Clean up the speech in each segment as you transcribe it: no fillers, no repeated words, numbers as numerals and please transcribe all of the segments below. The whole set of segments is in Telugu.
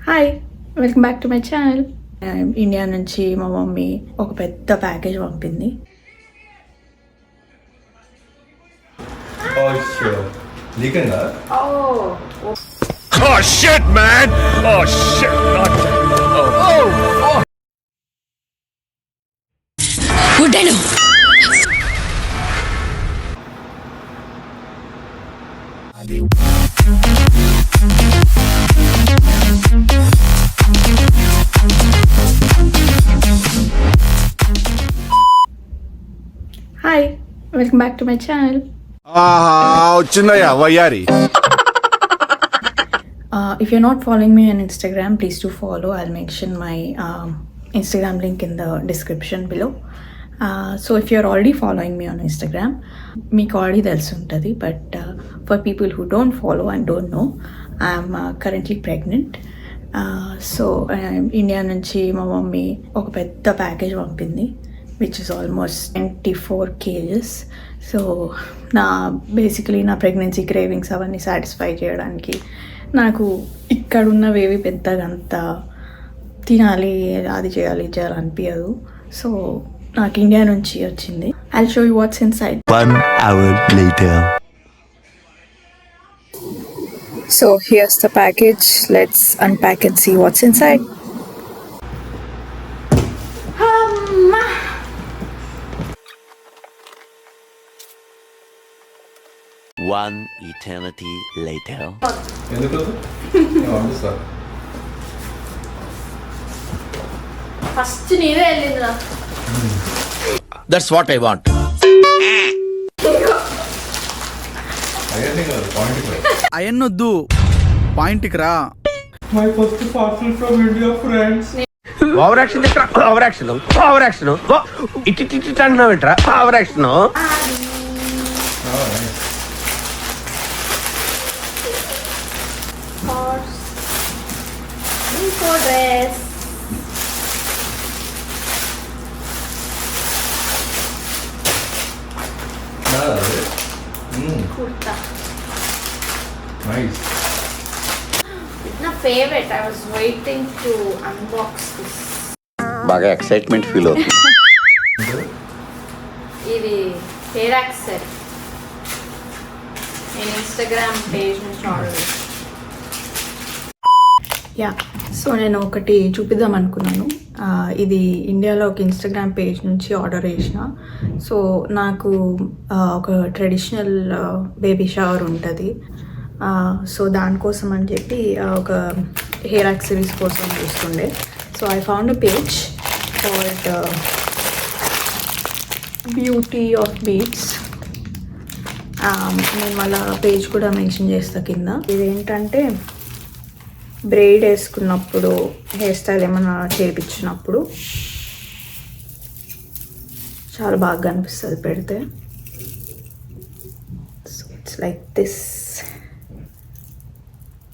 Hi, welcome back to my channel. India నుంచి మా మమ్మీ ఒక పెద్ద ప్యాకేజ్ పంపింది. Oh shit, man! Oh shit! గుడ్డను hi, welcome back to my channel. వచ్చిందయ్యా వయ్యారి. If you're not following me on Instagram, please do follow. I'll mention my Instagram link in the description below. So if you're already following me on Instagram, meeku already telusuntadi, but for people who don't follow and don't know, I'm currently pregnant. So India nunchi ma mummy oka pedda package pampindi, which is almost 24 kgs. So basically నా ప్రెగ్నెన్సీ క్రేవింగ్స్ అవన్నీ సాటిస్ఫై చేయడానికి నాకు ఇక్కడున్నవేవి పెద్దగా అంత తినాలి, అది చేయాలి అనిపించదు. సో నాకు ఇండియా నుంచి వచ్చింది. I'll show you what's inside. 1 hour later. So here's the package. Let's unpack and see what's inside. One eternity later. First నీవే వెళ్ళిందిరా. That's what I want. అయన్నొద్దు, పాయింట్కి రా. My first parcel from India, friends. Over action over action ఇట్టి అంటున్నావు ఏంట్రా over action. Dress kurta. Nice. It's my favorite. I was waiting to unbox this. బాగా ఎక్సైట్మెంట్ ఫీల్ అవుతుంది. ఇది హెయిర్ యాక్సెసరీ. నేను ఇన్స్టాగ్రామ్ పేజ్ నుంచి ఆర్డర్ చేశాను. సో నేను ఒకటి చూపిద్దాం అనుకున్నాను. ఇది ఇండియాలో ఒక ఇన్స్టాగ్రామ్ పేజ్ నుంచి ఆర్డర్ చేసిన. సో నాకు ఒక ట్రెడిషనల్ బేబీ షవర్ ఉంటుంది. సో దానికోసం అని చెప్పి ఒక హెయిర్ యాక్సెసరీస్ కోసం చూస్తుండే. So I found a page called beauty of beats. నేను మళ్ళీ పేజ్ కూడా మెన్షన్ చేస్తా కింద. ఇదేంటంటే బ్రెయిడ్ వేసుకున్నప్పుడు, హెయిర్ స్టైల్ ఏమైనా చేయించినప్పుడు చాలా బాగా అనిపిస్తుంది పెడితే. So it's like this.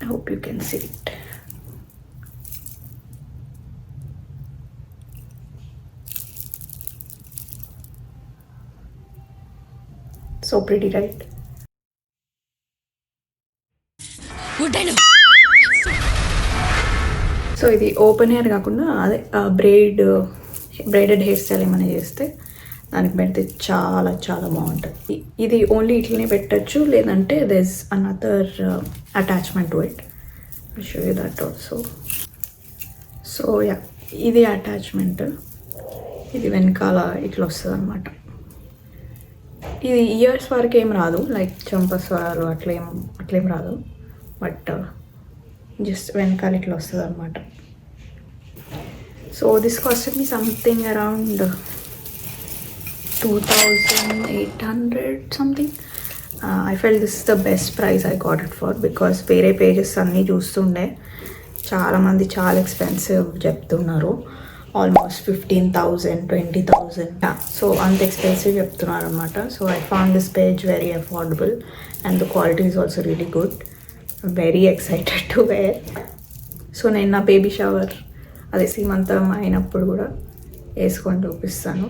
I hope you can see it. So pretty, right? గుడ్డను సో ఇది ఓపెన్ హెయిర్ కాకుండా అదే బ్రైడెడ్ హెయిర్ స్టైల్ ఏమైనా చేస్తే దానికి పెడితే చాలా చాలా బాగుంటుంది. ఇది ఓన్లీ ఇట్లనే పెట్టచ్చు, లేదంటే there another attachment to it. Show you that also. So ఇది అటాచ్మెంట్. ఇది వెనకాల ఇట్లా వస్తుంది అనమాట. ఇది ఇయర్స్ వరకు ఏం రాదు, లైక్ చంపస్వరాలు అట్లేం రాదు, బట్ జస్ట్ వెనకాల ఇట్లా వస్తుంది అనమాట. So this cost me something around 2800 something. I feel this is the best price I got it for, because వేరే పేజెస్ అన్నీ చూస్తుండే చాలామంది చాలా ఎక్స్పెన్సివ్ చెప్తున్నారు. ఆల్మోస్ట్ 15,000, 20,000. సో అంత ఎక్స్పెన్సివ్ చెప్తున్నారు అనమాట. So I found this page very affordable and the quality is also really good. Very excited to wear. So నేను నా బేబీ షవర్ అదే సీమంతం అయినప్పుడు కూడా వేసుకొని చూపిస్తాను.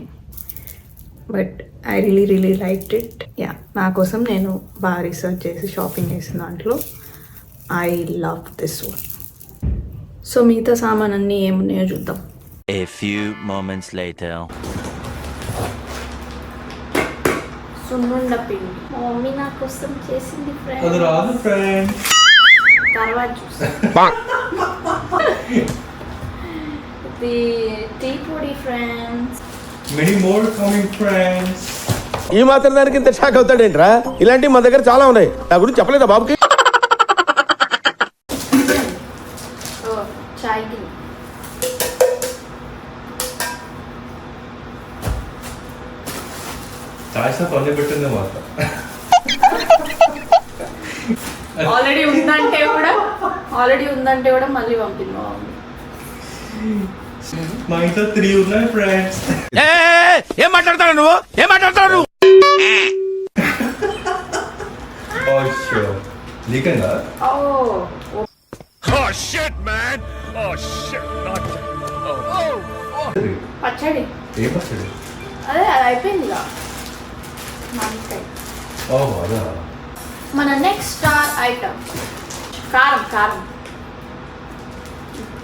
But I really liked it. నా కోసం నేను బాగా రీసెర్చ్ చేసి షాపింగ్ చేసిన దాంట్లో I love this one. So మిగతా సామాన్ అన్నీ ఏమున్నాయో చూద్దాం. A few moments later. సున్నుండ పిండి మా మమ్మీ నా కోసం చేసింది అది ఫ్రెండ్స్. రాదు ఫ్రెండ్స్. తర్వాత చూస్తా. ఇది టీ పొడి friends. Many more coming friends. ఈ మాత్రం దానికి ఇంత షాక్ అవుతాడేంట్రా? ఇలాంటివి మా దగ్గర చాలా ఉన్నాయి. నా గురించి చెప్పలేదా బాబుకి? ఓ చాయ్ గిన్నె. చాయ్ షాప్ అన్ని పెట్టింది మాట. ఆల్రెడీ ఉందంటే కూడా మళ్ళీ పంపింది మా మమ్మీ. మా ఇంట్లో 3 ఉన్నాయి ఫ్రెండ్స్. ఏం మాట్లాడతావు నువ్వు? ఏం మాట్లాడతావు నువ్వు? Oh sure. లీకంగా? ఓ పచ్చడి. ఏ పచ్చడి? అదే అది అయిపోయింది ఇక. మామిడికాయ. ఓ అదా. మన నెక్స్ట్ స్టార్ ఐటమ్ కారం.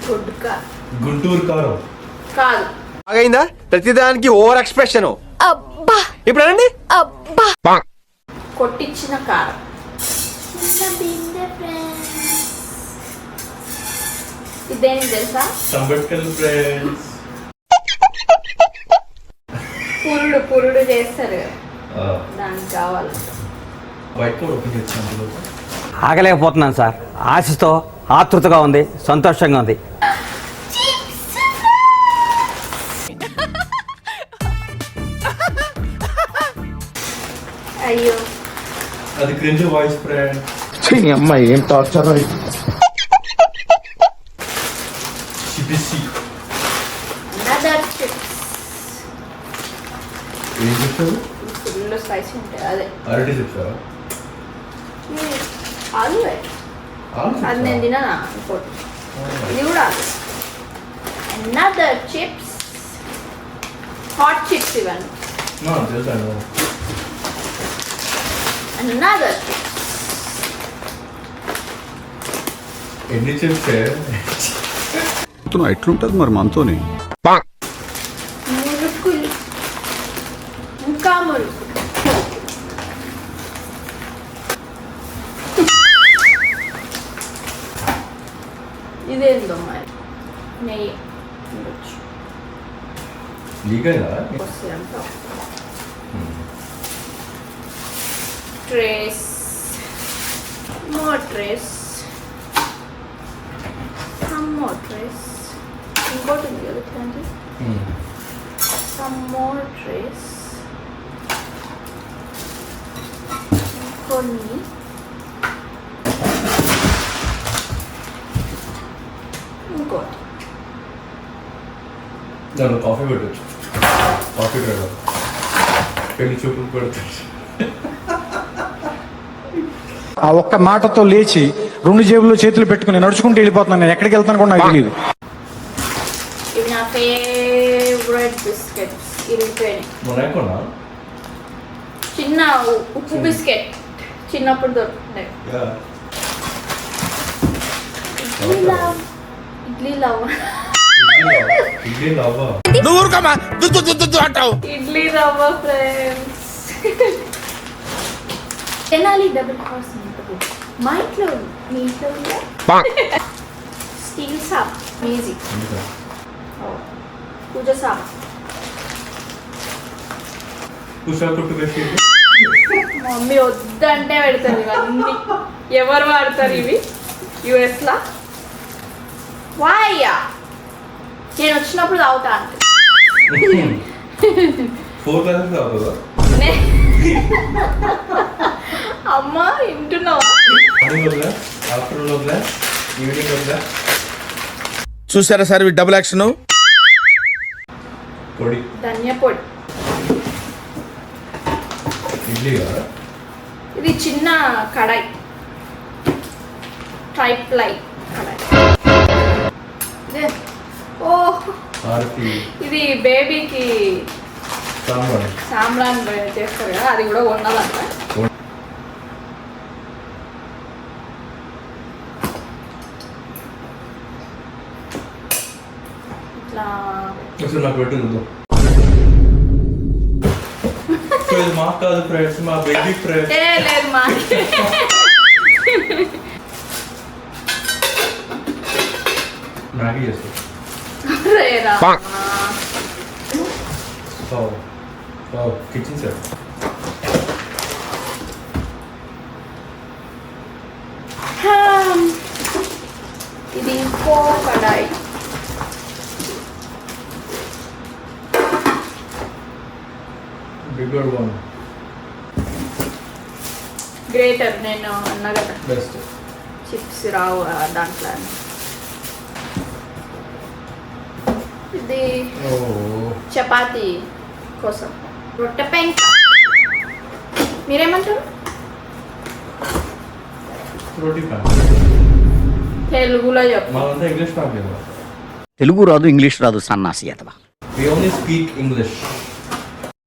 గుడ్ కారం. గుంటూరు కారం. కాదు. బాగైందా? ప్రతిదానికి ఓవర్ ఎక్స్ప్రెషన్. అబ్బా ఇప్పుడు అనండి. అబ్బా కొట్టించిన కారం. ఇదేంటి తెలుసా? సంబట్కల్ ఫ్రెండ్స్. పురుడు చేస్తారు దానికి కావాలి. వైట్ కూడా ఓపెన్ చేస్తాను. ఆగలేకపోతున్నాను సార్. ఆశతో ఆతృతగా ఉంది, సంతోషంగా ఉంది. అయ్యో అది క్రింజ్ వాయిస్ ఫ్రెండ్. అమ్మాయి ఏం టార్చర్. సిపిసి. another chips. ఏం చెప్తారు? ఫుల్ స్పైసీ ఉంటాయి. అదే అరటి చెప్తారా? ఆలు అది నేను తిననా ఇంకోటి. ఇది కూడా ఆలు. another chips. హాట్ చిప్స్ ఇవన్నీ. తెలుసాను. another chips. ఎన్ని చెప్తే ఎట్లుంటది మరి మనతోని? మురుకులు. ఇంకా మురుకులు. ఇదేందో మరి నెయ్యి ఉండొచ్చు. లీకంగా? వస్తుంది అంతా. Trace. More trace. More trace. ఇంకోటి ఉంది కదా ఇట్లాంటి. Some more trace. కొన్ని ఇంకోటి. దాంట్లో కాఫీ పెట్టచ్చు. కాఫీ డ్రైవర్ పెళ్లి చూపులు పెడతాడు. ఆ ఒక్క మాటతో లేచి 2 జేబుల్లో చేతులు పెట్టుకుని నడుచుకుంటూ వెళ్ళిపోతున్నాను. నేను ఎక్కడికి వెళ్తాను కూడా నాకు తెలియదు. ఇవి నా ఫేవరెట్ బిస్కెట్స్. ఇరిగిపోయినాయి. మొన్న చిన్న ఉప్పు బిస్కెట్ చిన్నప్పుడు దొరుకుతుండే. ఇడ్లీ లవ్. ఇడ్లీ లవ్వా? నువ్వు ఊరుకోమా. దుద్దు అంటావు. ఇడ్లీ రవ్వ ఫ్రెండ్స్. తెనాలి డబుల్ హార్స్ ఉంటుంది మా ఇంట్లో. మీ ఇంట్లో ఉందా? స్టీల్ సాప్. మ్యూజిక్. పూజ సాప్. ఉషా కుట్టు పెట్టి మమ్మీ వద్దంటే పెడతారు ఇవన్నీ. ఎవరు వాడతారు ఇవి యుఎస్ లా? వాయ్యా నేను వచ్చినప్పుడు తాగుతా అంటే. 4 క్లాసెస్ అవుతుందా? అమ్మా వింటున్నావా? మార్నింగ్ వద్దా? ఆఫ్టర్నూన్ వద్దా? ఈవినింగ్ వద్దా? చూసారా సార్ డబుల్ యాక్షన్. పొడి. ధనియా పొడి. ఇడ్లీ కదా? ఇది చిన్న కడాయి. ట్రైప్లై కడాయి. ఓ హారతి. ఇది బేబీకి సాంబార్. సాంబ్రాన్ చేస్తారు కదా, అది కూడా వండాలంట. ఇట్లా అసలు నాకు పెట్టు చూద్దాం. సో ఇది మాకు కాదు ఫ్రెండ్స్, మా బేబీ ఫ్రెండ్స్. లేదు మా మ్యాగీ చేస్తాం. Kitchen set. ఇది ఇంకో కడాయి. Bigger one. గ్రేటర్ నేను అన్నా కదా బెస్ట్. చిప్స్ రావు దాంట్లో. ఇది చపాతీ కోసం రొట్టె పెంక. మీరేమంటారు? రోటీ ప్యాన్. తెలుగులో చెప్పు. మాదంతా ఇంగ్లీష్ ఫ్యామిలీ. తెలుగు రాదు, ఇంగ్లీష్ రాదు, సన్నాసి అతవా. We only speak English.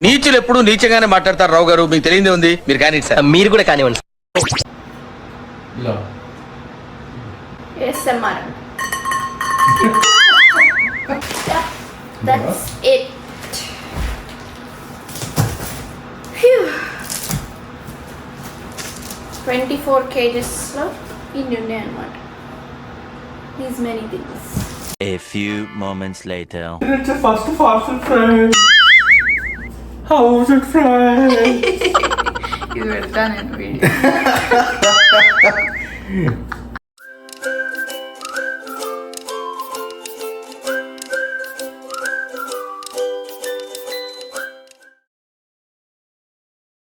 నీచులు ఎప్పుడు నీచంగానే మాట్లాడతారు రావు గారు, మీకు తెలియదే ఉంది. మీరు కానీ సార్, మీరు కూడా కానివ్వండి. ఇలా ASMR. That's it. Phew. 24 kgs లో ఇన్ని ఉన్నాయి అన్నమాట. These many things. A few moments later. It's a first parcel, friend. How was it, friend? ఇది పెడతా నేను వీడియో.